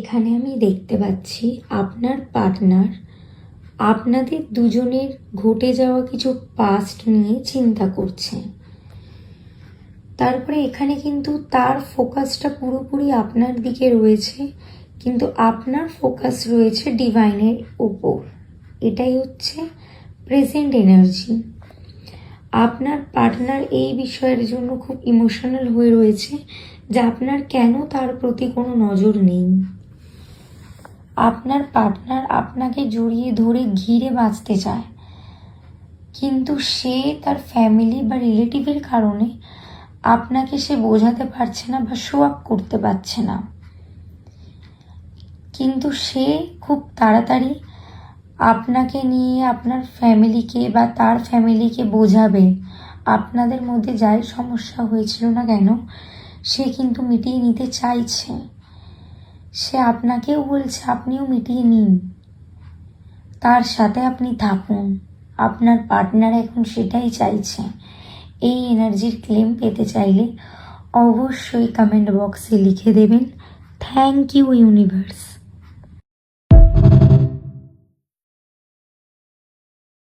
এখানে আমি দেখতে পাচ্ছি আপনার পার্টনার আপনাদের দুজনের ঘটে যাওয়া কিছু পাস্ট নিয়ে চিন্তা করছে। তারপরে এখানে কিন্তু তার ফোকাসটা পুরোপুরি আপনার দিকে রয়েছে, কিন্তু আপনার ফোকাস রয়েছে ডিভাইনের উপর। এটাই হচ্ছে প্রেজেন্ট এনার্জি। আপনার পার্টনার এই বিষয়ের জন্য খুব ইমোশনাল হয়ে রয়েছে যে আপনার কেন তার প্রতি কোনো নজর নেই। আপনার পার্টনার আপনাকে জড়িয়ে ধরে ঘিরে বাঁচতে চায়, কিন্তু সে তার ফ্যামিলি বা রিলেটিভের কারণে আপনাকে সে বোঝাতে পারছে না বা শো আপ করতে পারছে না। কিন্তু সে খুব তাড়াতাড়ি আপনাকে নিয়ে আপনার ফ্যামিলিকে বা তার ফ্যামিলিকে বোঝাবে। আপনাদের মধ্যে যাই সমস্যা হয়েছিল না কেন সে কিন্তু মিটিয়ে নিতে চাইছে। সে আপনাকেও বলছে আপনিও মিটিয়ে নিন, তার সাথে আপনি থাকুন। আপনার পার্টনার এখন সেটাই চাইছে। এই এনার্জির ক্লেম পেতে চাইলে অবশ্যই কমেন্ট বক্সে লিখে দেবেন থ্যাংক ইউ ইউনিভার্স।